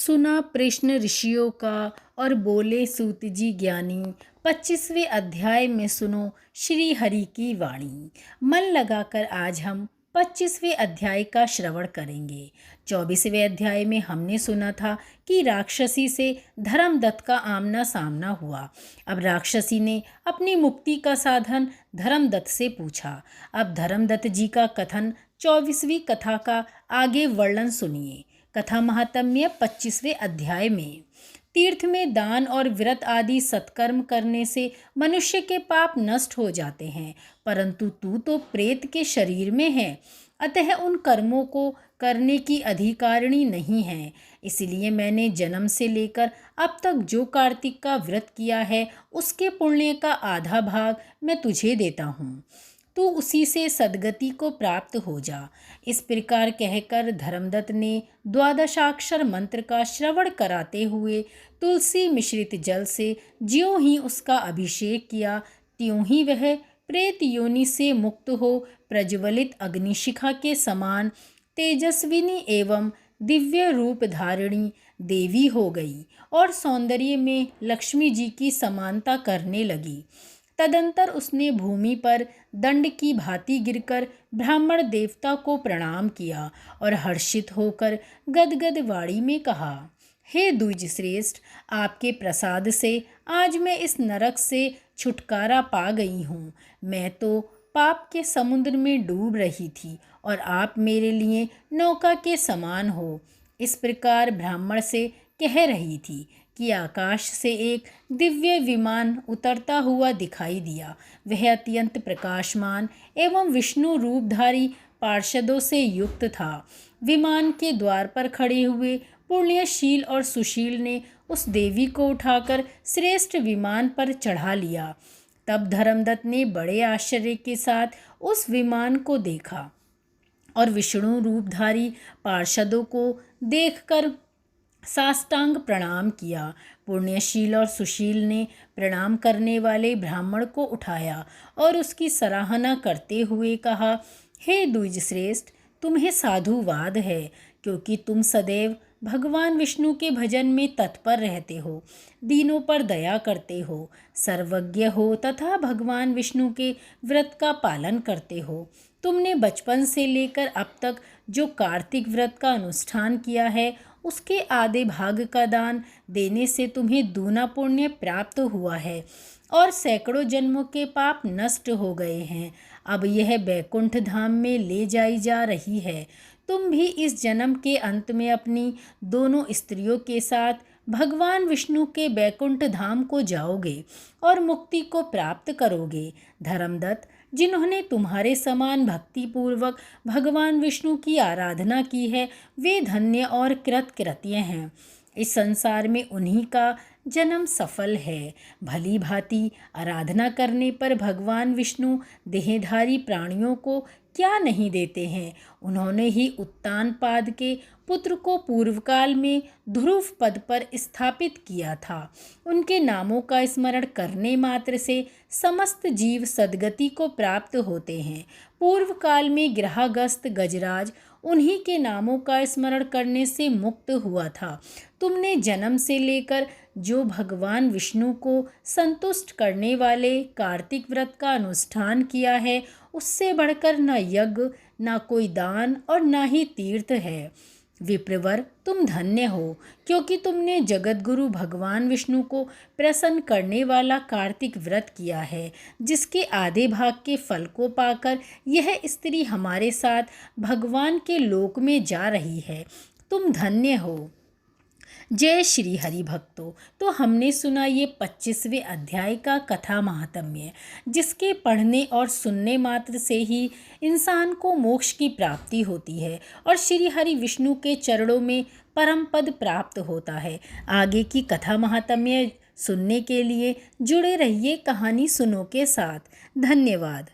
सुना प्रश्न ऋषियों का और बोले सूत जी ज्ञानी। 25वें अध्याय में सुनो श्री हरि की वाणी। मन लगाकर आज हम 25वें अध्याय का श्रवण करेंगे। 24वें अध्याय में हमने सुना था कि राक्षसी से धर्मदत्त का आमना सामना हुआ। अब राक्षसी ने अपनी मुक्ति का साधन धर्मदत्त से पूछा। अब धर्मदत्त जी का कथन 24वीं कथा का आगे वर्णन सुनिए। कथा महात्म्य 25वें अध्याय में। तीर्थ में दान और व्रत आदि सत्कर्म करने से मनुष्य के पाप नष्ट हो जाते हैं, परंतु तू तो प्रेत के शरीर में है, अतः उन कर्मों को करने की अधिकारिणी नहीं है। इसलिए मैंने जन्म से लेकर अब तक जो कार्तिक का व्रत किया है उसके पुण्य का आधा भाग मैं तुझे देता हूँ, तू उसी से सद्गति को प्राप्त हो जा। इस प्रकार कहकर धर्मदत्त ने द्वादशाक्षर मंत्र का श्रवण कराते हुए तुलसी मिश्रित जल से ज्यों ही उसका अभिषेक किया, त्यों ही वह प्रेत योनि से मुक्त हो प्रज्वलित अग्निशिखा के समान तेजस्विनी एवं दिव्य रूप धारिणी देवी हो गई और सौंदर्य में लक्ष्मी जी की समानता करने लगी। तदंतर उसने भूमि पर दंड की भांति गिरकर ब्राह्मण देवता को प्रणाम किया और हर्षित होकर गदगद वाणी में कहा, हे द्विज श्रेष्ठ, आपके प्रसाद से आज मैं इस नरक से छुटकारा पा गई हूँ। मैं तो पाप के समुद्र में डूब रही थी और आप मेरे लिए नौका के समान हो। इस प्रकार ब्राह्मण से कह रही थी कि आकाश से एक दिव्य विमान उतरता हुआ दिखाई दिया। वह अत्यंत प्रकाशमान एवं विष्णु रूपधारी पार्षदों से युक्त था। विमान के द्वार पर खड़े हुए पुण्यशील और सुशील ने उस देवी को उठाकर श्रेष्ठ विमान पर चढ़ा लिया। तब धर्मदत्त ने बड़े आश्चर्य के साथ उस विमान को देखा और विष्णु रूपधारी पार्षदों को देखकर साष्टांग प्रणाम किया। पुण्यशील और सुशील ने प्रणाम करने वाले ब्राह्मण को उठाया और उसकी सराहना करते हुए कहा, हे द्विज श्रेष्ठ, तुम्हें साधुवाद है, क्योंकि तुम सदैव भगवान विष्णु के भजन में तत्पर रहते हो, दीनों पर दया करते हो, सर्वज्ञ हो तथा भगवान विष्णु के व्रत का पालन करते हो। तुमने बचपन से लेकर अब तक जो कार्तिक व्रत का अनुष्ठान किया है उसके आधे भाग का दान देने से तुम्हें दूना पुण्य प्राप्त हुआ है और सैकड़ों जन्मों के पाप नष्ट हो गए हैं। अब यह बैकुंठ धाम में ले जाई जा रही है। तुम भी इस जन्म के अंत में अपनी दोनों स्त्रियों के साथ भगवान विष्णु के बैकुंठ धाम को जाओगे और मुक्ति को प्राप्त करोगे। धर्मदत्त, जिन्होंने तुम्हारे समान भक्तिपूर्वक भगवान विष्णु की आराधना की है वे धन्य और कृतकृत्य हैं। इस संसार में उन्हीं का जन्म सफल है। भली भांति आराधना करने पर भगवान विष्णु देहधारी प्राणियों को क्या नहीं देते हैं। उन्होंने ही उत्तानपाद के पुत्र को पूर्वकाल में ध्रुव पद पर स्थापित किया था। उनके नामों का स्मरण करने मात्र से समस्त जीव सद्गति को प्राप्त होते हैं। पूर्व काल में ग्रहागस्त गजराज उन्हीं के नामों का स्मरण करने से मुक्त हुआ था। तुमने जन्म से लेकर जो भगवान विष्णु को संतुष्ट करने वाले कार्तिक व्रत का अनुष्ठान किया है उससे बढ़कर न यज्ञ, न कोई दान और न ही तीर्थ है। विप्रवर, तुम धन्य हो, क्योंकि तुमने जगतगुरु भगवान विष्णु को प्रसन्न करने वाला कार्तिक व्रत किया है, जिसके आधे भाग के फल को पाकर यह स्त्री हमारे साथ भगवान के लोक में जा रही है। तुम धन्य हो। जय श्री हरि भक्तों। तो हमने सुना ये 25वें अध्याय का कथा महात्म्य, जिसके पढ़ने और सुनने मात्र से ही इंसान को मोक्ष की प्राप्ति होती है और श्री हरि विष्णु के चरणों में परम पद प्राप्त होता है। आगे की कथा महात्म्य सुनने के लिए जुड़े रहिए कहानी सुनो के साथ। धन्यवाद।